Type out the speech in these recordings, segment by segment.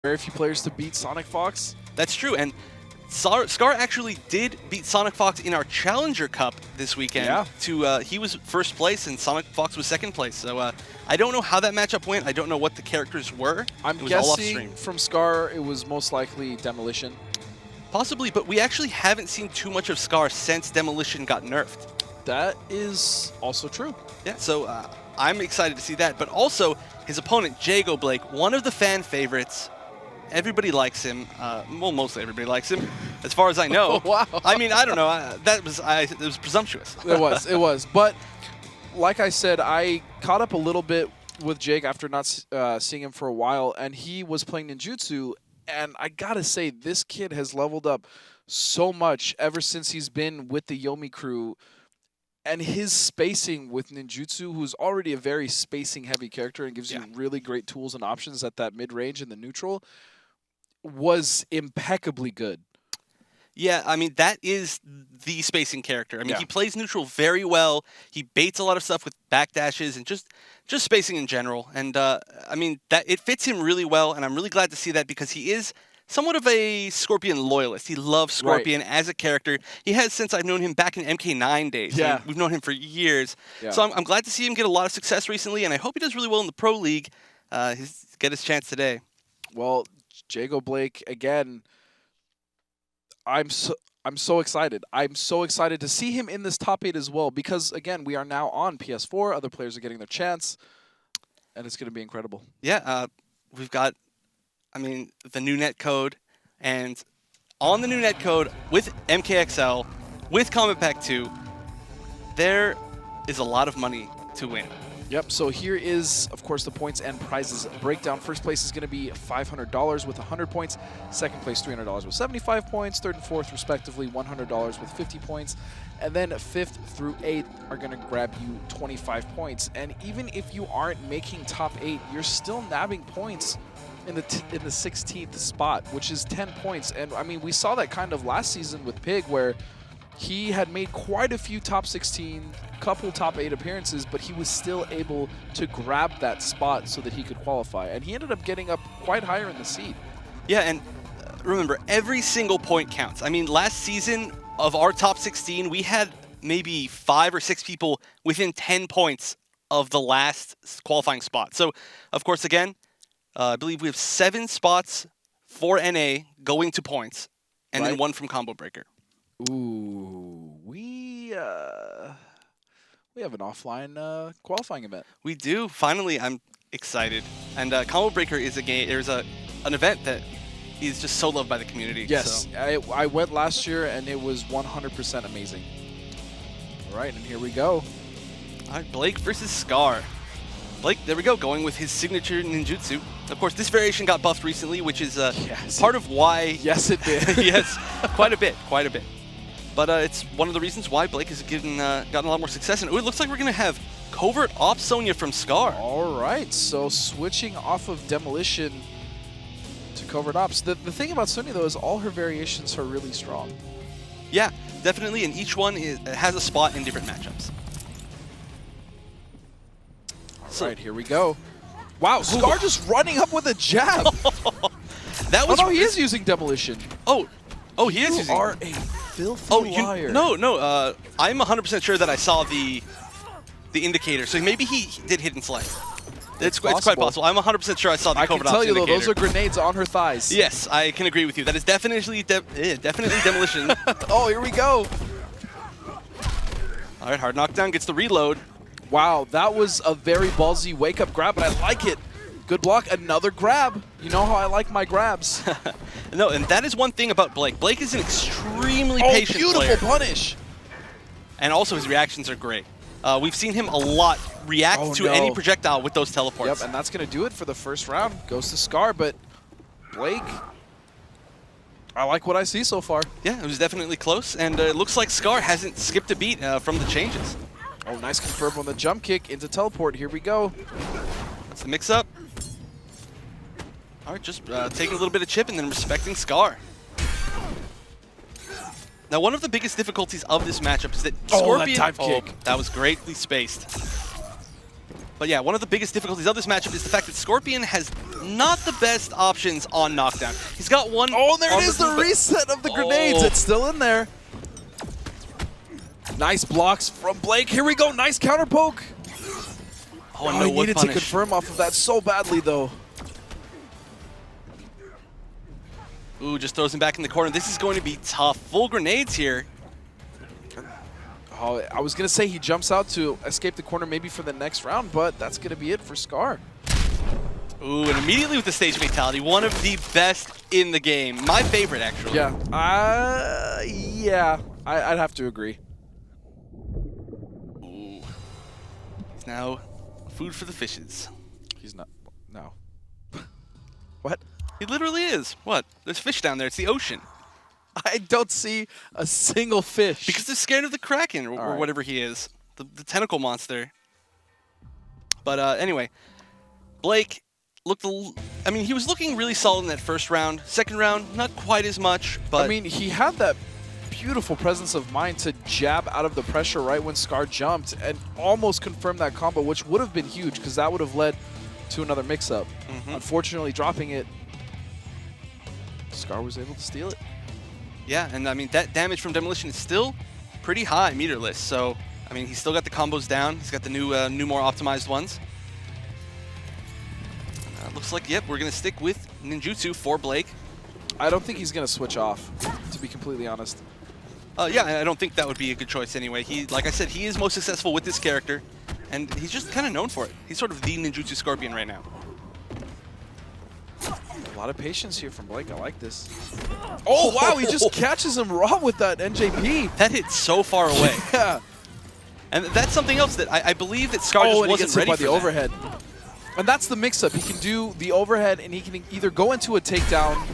very few players to beat Sonic Fox. That's true, and Scar actually did beat Sonic Fox in our Challenger Cup this weekend. Yeah. He was first place and Sonic Fox was second place. So I don't know how that matchup went. I don't know what the characters were. I'm guessing from Scar it was most likely Demolition. Possibly, but we actually haven't seen too much of Scar since Demolition got nerfed. That is also true. Yeah, so I'm excited to see that. But also, his opponent, JagoBlake, one of the fan favorites. Everybody likes him. Well, mostly everybody likes him, as far as I know. Wow. I mean, I don't know. It was presumptuous. It was. But like I said, I caught up a little bit with Jake after not seeing him for a while, and he was playing ninjutsu. And I gotta say, this kid has leveled up so much ever since he's been with the Yomi crew. And his spacing with ninjutsu, who's already a very spacing-heavy character and gives you really great tools and options at that mid-range and the neutral, was impeccably good. Yeah, I mean, that is the spacing character. I mean, he plays neutral very well. He baits a lot of stuff with backdashes and just spacing in general. And, I mean, it fits him really well, and I'm really glad to see that because he is somewhat of a Scorpion loyalist. He loves Scorpion as a character. He has since I've known him back in MK9 days. Yeah. I mean, we've known him for years. Yeah. So I'm glad to see him get a lot of success recently, and I hope he does really well in the Pro League. Get his chance today. Well, JagoBlake, again, I'm so excited. I'm so excited to see him in this top 8 as well because, again, we are now on PS4. Other players are getting their chance, and it's going to be incredible. Yeah, we've got, I mean, the new netcode, and on the new netcode with MKXL, with Kombat Pack 2, there is a lot of money to win. Yep, so here is, of course, the points and prizes breakdown. First place is going to be $500 with 100 points. Second place, $300 with 75 points. Third and fourth, respectively, $100 with 50 points. And then 5th through 8th are going to grab you 25 points. And even if you aren't making top 8, you're still nabbing points in the 16th spot, which is 10 points. And, I mean, we saw that kind of last season with Pig, where he had made quite a few top 16, couple top 8 appearances, but he was still able to grab that spot so that he could qualify. And he ended up getting up quite higher in the seed. Yeah, and remember, every single point counts. I mean, last season of our top 16, we had maybe 5 or 6 people within 10 points of the last qualifying spot. So, of course, again, I believe we have 7 spots for NA going to points, and then 1 from Combo Breaker. Ooh, we have an offline qualifying event. We do. Finally, I'm excited. And Combo Breaker is a game. There's an event that is just so loved by the community. Yes, so. I went last year and it was 100% amazing. All right, and here we go. All right, Blake versus Scar. Blake, there we go, going with his signature ninjutsu. Of course, this variation got buffed recently, which is part of why. Yes, it did. Yes, quite a bit. But it's one of the reasons why Blake has gotten a lot more success. And it looks like we're going to have Covert off Sonya from Scar. All right, so switching off of Demolition to Covert Ops. The thing about Sonya, though, is all her variations are really strong. Yeah, definitely, and each one has a spot in different matchups. All right, here we go. Wow, Scar just running up with a jab. That was. Oh, no, he is using Demolition. Oh, he is using. You are a filthy liar. No. I'm 100% sure that I saw the indicator, so maybe he did hidden select. It's quite possible. I'm 100% sure I saw the Covert Ops indicator. I can tell you, though, those are grenades on her thighs. Yes, I can agree with you. That is definitely Demolition. Oh, here we go. All right, hard knockdown gets the reload. Wow, that was a very ballsy wake-up grab, but I like it. Good block, another grab. You know how I like my grabs. No, and that is one thing about Blake. Blake is an extremely patient beautiful player. punish. And also his reactions are great. We've seen him a lot react to any projectile with those teleports. Yep, and that's going to do it for the first round. Goes to Scar, but Blake, I like what I see so far. Yeah, it was definitely close, and it looks like Scar hasn't skipped a beat from the changes. Oh, nice confirm on the jump kick into teleport. Here we go. That's the mix-up. All right, just taking a little bit of chip and then respecting Scar. Now, one of the biggest difficulties of this matchup is that Scorpion... that dive kick. That was greatly spaced. But yeah, one of the biggest difficulties of this matchup is the fact that Scorpion has not the best options on knockdown. He's got one. Oh, there it is, the reset of the grenades. It's still in there. Nice blocks from Blake. Here we go. Nice counter poke. Oh, he needed to confirm off of that so badly, though. Ooh, just throws him back in the corner. This is going to be tough. Full grenades here. Oh, I was going to say he jumps out to escape the corner maybe for the next round, but that's going to be it for Scar. Ooh, and immediately with the stage fatality, one of the best in the game. My favorite, actually. Yeah, I'd have to agree. Ooh. He's now food for the fishes. He's not, no. What? He literally is. What? There's fish down there. It's the ocean. I don't see a single fish. Because they're scared of the Kraken or whatever he is. The tentacle monster. But anyway, Blake looked, I mean, he was looking really solid in that first round. Second round, not quite as much, but... I mean, he had that beautiful presence of mind to jab out of the pressure right when Scar jumped and almost confirm that combo, which would have been huge because that would have led to another mix-up. Unfortunately, dropping it, Scar was able to steal it. Yeah, and I mean, that damage from Demolition is still pretty high meterless. So, I mean, he's still got the combos down. He's got the new more optimized ones. Looks like, yep, we're going to stick with ninjutsu for Blake. I don't think he's going to switch off, to be completely honest. Yeah, I don't think that would be a good choice anyway. Like I said, he is most successful with this character, and he's just kind of known for it. He's sort of the ninjutsu Scorpion right now. A lot of patience here from Blake. I like this. Oh, wow, he just catches him raw with that NJP. That hit so far away. Yeah. And that's something else that I believe that Scar just wasn't ready for the overhead. And that's the mix-up. He can do the overhead, and he can either go into a takedown,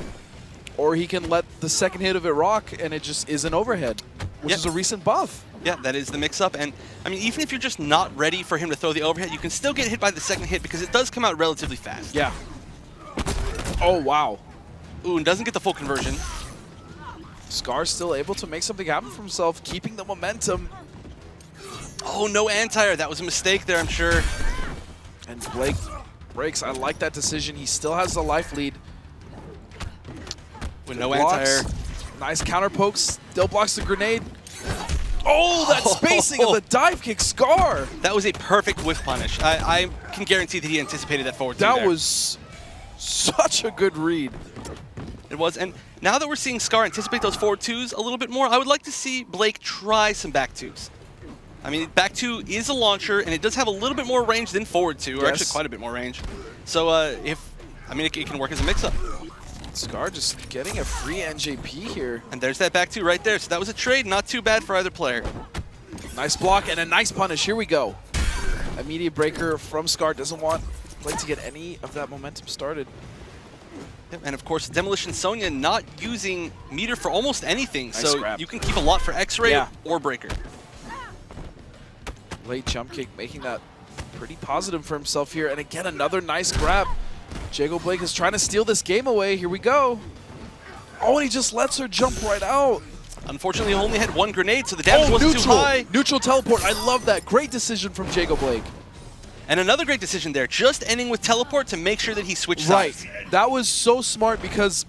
or he can let the second hit of it rock, and it just is an overhead, which is a recent buff. Yeah, that is the mix-up. And, I mean, even if you're just not ready for him to throw the overhead, you can still get hit by the second hit because it does come out relatively fast. Yeah. Oh, wow. Ooh, and doesn't get the full conversion. Scar's still able to make something happen for himself, keeping the momentum. Oh, no anti-air. That was a mistake there, I'm sure. And Blake breaks. I like that decision. He still has the life lead. With no anti-air. Nice counter pokes. Still blocks the grenade. Oh, that spacing of the dive kick, Scar. That was a perfect whiff punish. I can guarantee that he anticipated that forward two That there. Was such a good read. It was. And now that we're seeing Scar anticipate those forward twos a little bit more, I would like to see Blake try some back twos. I mean, back two is a launcher, and it does have a little bit more range than forward two, or actually quite a bit more range. So, it can work as a mix-up. Scar just getting a free NJP here. And there's that back two right there. So that was a trade, not too bad for either player. Nice block and a nice punish. Here we go. Immediate breaker from Scar. Doesn't want Blake to get any of that momentum started. Yep, and of course, Demolition Sonya not using meter for almost anything. Nice so scrap. You can keep a lot for X-ray or breaker. Late jump kick, making that pretty positive for himself here. And again, another nice grab. JagoBlake is trying to steal this game away. Here we go. Oh, and he just lets her jump right out. Unfortunately, he only had one grenade, so the damage wasn't too high. Neutral teleport. I love that. Great decision from JagoBlake. And another great decision there, just ending with teleport to make sure that he switched sides. Right. That was so smart because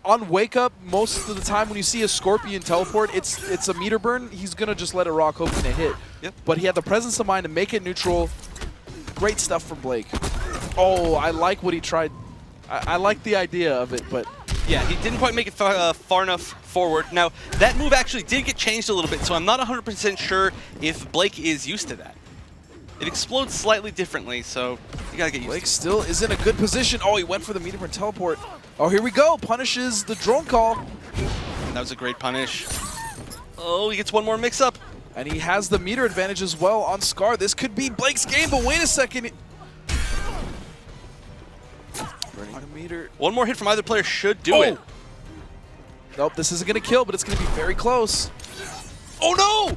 on Wake Up, most of the time when you see a Scorpion teleport, it's a meter burn. He's going to just let it rock, hoping to hit. Yep. But he had the presence of mind to make it neutral. Great stuff from Blake. Oh, I like what he tried. I like the idea of it, but... Yeah, he didn't quite make it far enough forward. Now, that move actually did get changed a little bit, so I'm not 100% sure if Blake is used to that. It explodes slightly differently, so you gotta get used to it. Blake still is in a good position. Oh, he went for the meter burn teleport. Oh, here we go. Punishes the drone call. And that was a great punish. Oh, he gets one more mix-up. And he has the meter advantage as well on Scar. This could be Blake's game, but wait a second. Burning the meter. One more hit from either player should do it. Nope, this isn't going to kill, but it's going to be very close. Oh, no!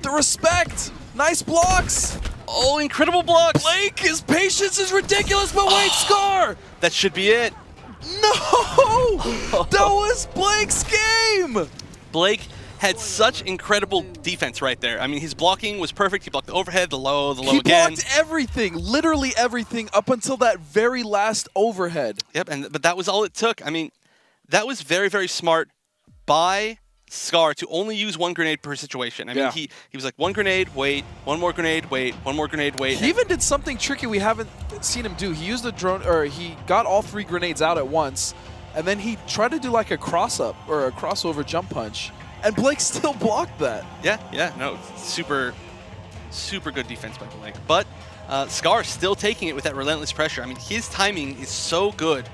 The respect. Nice blocks. Oh, incredible blocks. Blake, his patience is ridiculous, but wait, Scar. That should be it. No! That was Blake's game. Blake had such incredible defense right there. I mean, his blocking was perfect. He blocked the overhead, the low He again. blocked everything, literally everything, up until that very last overhead. Yep, but that was all it took. I mean, that was very, very smart by Scar to only use one grenade per situation. I mean, he was like, one grenade, wait, one more grenade, wait, one more grenade, wait. He even did something tricky we haven't seen him do. He used the drone, or he got all 3 grenades out at once, and then he tried to do like a cross-up or a crossover jump punch, and Blake still blocked that. Yeah, no, super good defense by Blake. But Scar still taking it with that relentless pressure. I mean, his timing is so good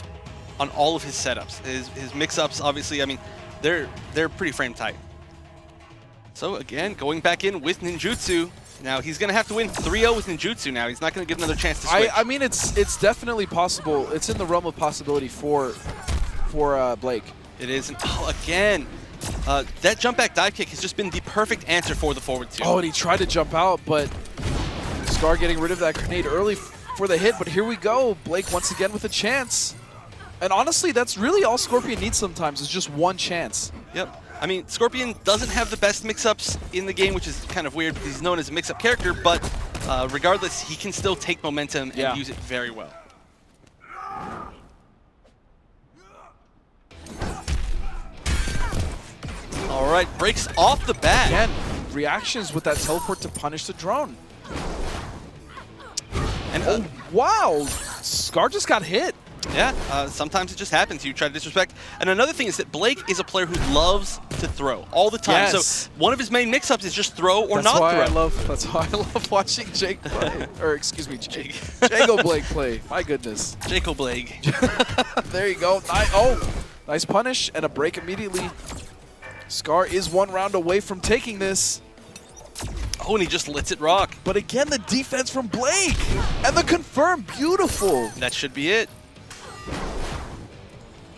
on all of his setups. His mix-ups, obviously, I mean, they're pretty frame tight. So again, going back in with ninjutsu. Now he's gonna have to win 3-0 with ninjutsu. Now he's not gonna get another chance to switch. I mean, it's definitely possible. It's in the realm of possibility for Blake. It is. Again, that jump back dive kick has just been the perfect answer for the forward two. Oh, and he tried to jump out, but Scar getting rid of that grenade early for the hit. But here we go, Blake once again with a chance. And honestly, that's really all Scorpion needs sometimes, is just one chance. Yep. I mean, Scorpion doesn't have the best mix-ups in the game, which is kind of weird because he's known as a mix-up character, but regardless, he can still take momentum and use it very well. All right, breaks off the bat. Again, reactions with that teleport to punish the drone. And oh, wow. Scar just got hit. Yeah, sometimes it just happens. You try to disrespect. And another thing is that Blake is a player who loves to throw all the time. Yes. So one of his main mix-ups is just throw or not throw. That's why I love watching Jake play. Or excuse me, JagoBlake play. My goodness. JagoBlake. There you go. Nice punish and a break immediately. Scar is 1 round away from taking this. Oh, and he just lets it rock. But again, the defense from Blake. And the confirm, beautiful. That should be it.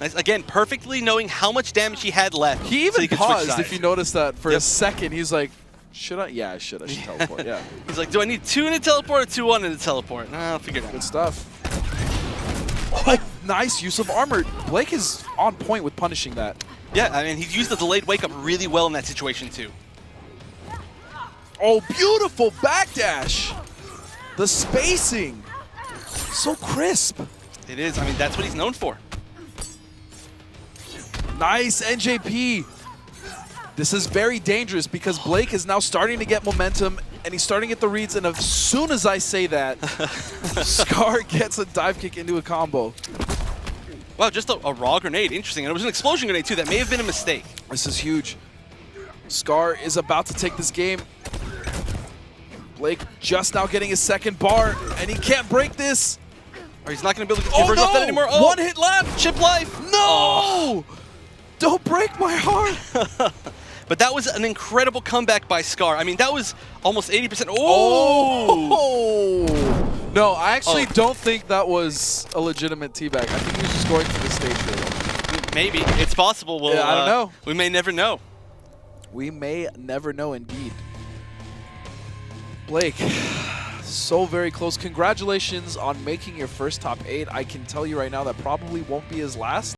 Nice. Again, perfectly knowing how much damage he had left. He even paused, if you notice that, for a second. He's like, should I? Yeah, I should. I should teleport, yeah. He's like, do I need 2 in a teleport or 2-1 in a teleport? I'll figure it out. Good stuff. Oh, nice use of armor. Blake is on point with punishing that. Yeah, I mean, he used the delayed wake-up really well in that situation, too. Oh, beautiful backdash. The spacing. So crisp. It is. I mean, that's what he's known for. Nice NJP. This is very dangerous because Blake is now starting to get momentum and he's starting to get the reads, and as soon as I say that, Scar gets a dive kick into a combo. Wow, just a raw grenade. Interesting. And it was an explosion grenade, too. That may have been a mistake. This is huge. Scar is about to take this game. Blake just now getting his second bar, and he can't break this. Or he's not going to be able to convert off that anymore. Oh, 1 hit left. Chip life. No! Oh. Don't break my heart. But that was an incredible comeback by Scar. I mean, that was almost 80%. Oh! No, I actually don't think that was a legitimate teabag. I think he was just going for the stage there. Maybe. It's possible. We'll, I don't know. We may never know. We may never know indeed. Blake, so very close. Congratulations on making your first top 8. I can tell you right now that probably won't be his last.